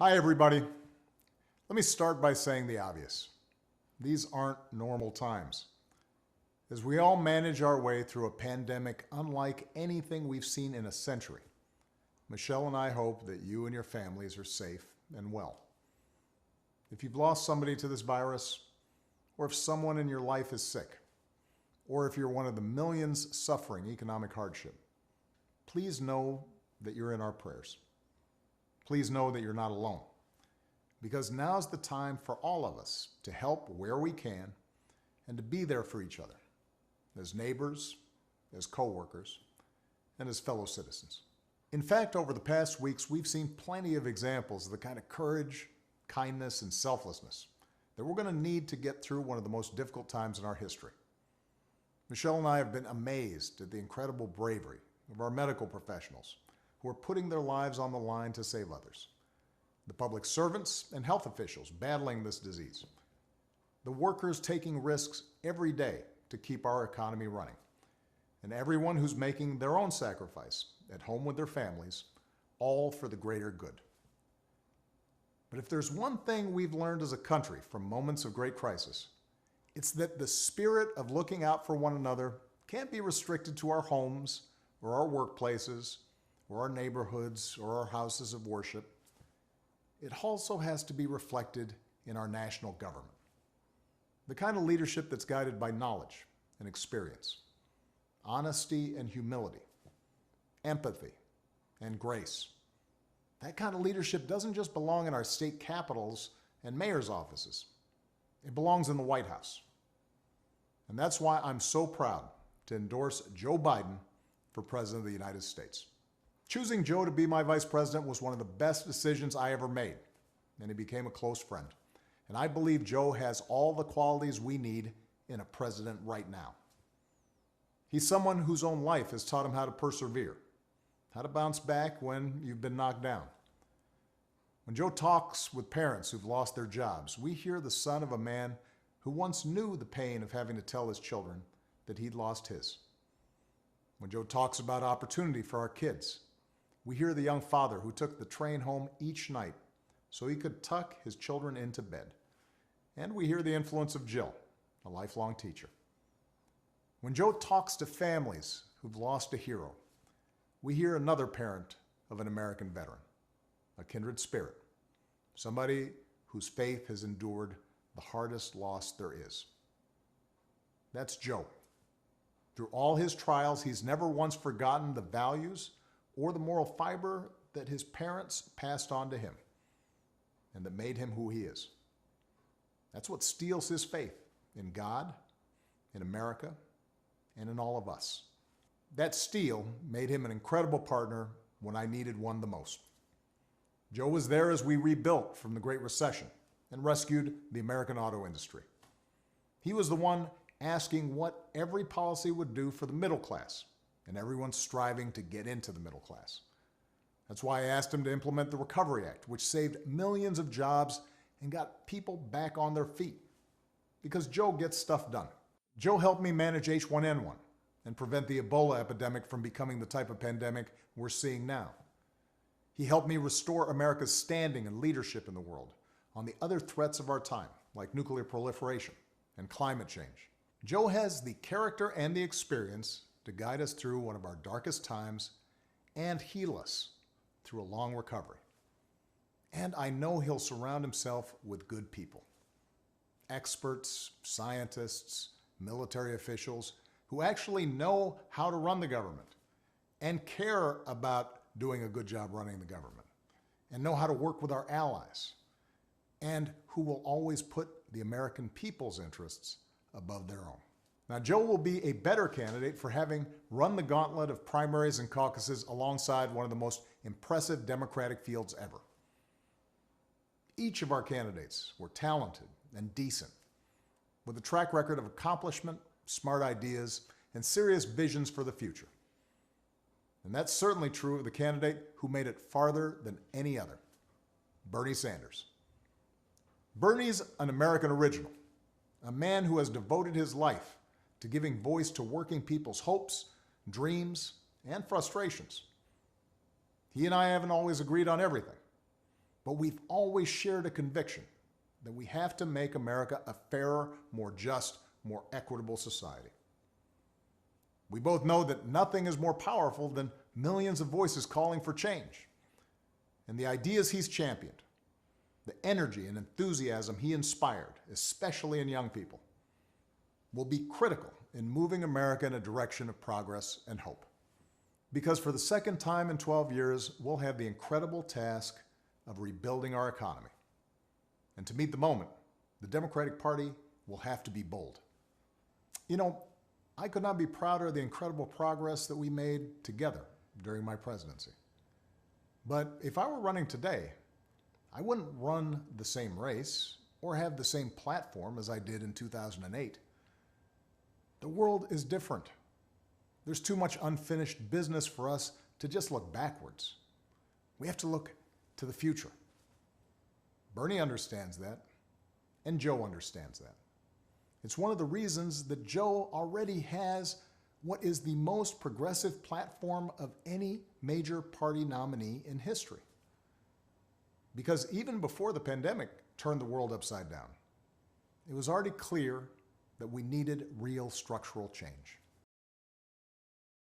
Hi, everybody. Let me start by saying the obvious. These aren't normal times. As we all manage our way through a pandemic unlike anything we've seen in a century, Michelle and I hope that you and your families are safe and well. If you've lost somebody to this virus, or if someone in your life is sick, or if you're one of the millions suffering economic hardship, please know that you're in our prayers. Please know that you're not alone, because now's the time for all of us to help where we can and to be there for each other, as neighbors, as co-workers, and as fellow citizens. In fact, over the past weeks, we've seen plenty of examples of the kind of courage, kindness, and selflessness that we're going to need to get through one of the most difficult times in our history. Michelle and I have been amazed at the incredible bravery of our medical professionals who are putting their lives on the line to save others, the public servants and health officials battling this disease, the workers taking risks every day to keep our economy running, and everyone who's making their own sacrifice at home with their families, all for the greater good. But if there's one thing we've learned as a country from moments of great crisis, it's that the spirit of looking out for one another can't be restricted to our homes or our workplaces or our neighborhoods or our houses of worship. It also has to be reflected in our national government. The kind of leadership that's guided by knowledge and experience, honesty and humility, empathy and grace. That kind of leadership doesn't just belong in our state capitals and mayor's offices. It belongs in the White House. And that's why I'm so proud to endorse Joe Biden for President of the United States. Choosing Joe to be my vice president was one of the best decisions I ever made, and he became a close friend. And I believe Joe has all the qualities we need in a president right now. He's someone whose own life has taught him how to persevere, how to bounce back when you've been knocked down. When Joe talks with parents who've lost their jobs, we hear the son of a man who once knew the pain of having to tell his children that he'd lost his. When Joe talks about opportunity for our kids, we hear the young father who took the train home each night so he could tuck his children into bed. And we hear the influence of Jill, a lifelong teacher. When Joe talks to families who've lost a hero, we hear another parent of an American veteran, a kindred spirit, somebody whose faith has endured the hardest loss there is. That's Joe. Through all his trials, he's never once forgotten the values or the moral fiber that his parents passed on to him and that made him who he is. That's what steels his faith in God, in America, and in all of us. That steel made him an incredible partner when I needed one the most. Joe was there as we rebuilt from the Great Recession and rescued the American auto industry. He was the one asking what every policy would do for the middle class, and everyone's striving to get into the middle class. That's why I asked him to implement the Recovery Act, which saved millions of jobs and got people back on their feet. Because Joe gets stuff done. Joe helped me manage H1N1 and prevent the Ebola epidemic from becoming the type of pandemic we're seeing now. He helped me restore America's standing and leadership in the world on the other threats of our time, like nuclear proliferation and climate change. Joe has the character and the experience to guide us through one of our darkest times and heal us through a long recovery. And I know he'll surround himself with good people, experts, scientists, military officials who actually know how to run the government and care about doing a good job running the government and know how to work with our allies and who will always put the American people's interests above their own. Now, Joe will be a better candidate for having run the gauntlet of primaries and caucuses alongside one of the most impressive Democratic fields ever. Each of our candidates were talented and decent, with a track record of accomplishment, smart ideas, and serious visions for the future. And that's certainly true of the candidate who made it farther than any other, Bernie Sanders. Bernie's an American original, a man who has devoted his life to giving voice to working people's hopes, dreams, and frustrations. He and I haven't always agreed on everything, but we've always shared a conviction that we have to make America a fairer, more just, more equitable society. We both know that nothing is more powerful than millions of voices calling for change. And the ideas he's championed, the energy and enthusiasm he inspired, especially in young people, will be critical in moving America in a direction of progress and hope. Because for the second time in 12 years, we'll have the incredible task of rebuilding our economy. And to meet the moment, the Democratic Party will have to be bold. You know, I could not be prouder of the incredible progress that we made together during my presidency. But if I were running today, I wouldn't run the same race or have the same platform as I did in 2008. The world is different. There's too much unfinished business for us to just look backwards. We have to look to the future. Bernie understands that, and Joe understands that. It's one of the reasons that Joe already has what is the most progressive platform of any major party nominee in history. Because even before the pandemic turned the world upside down, it was already clear that we needed real structural change.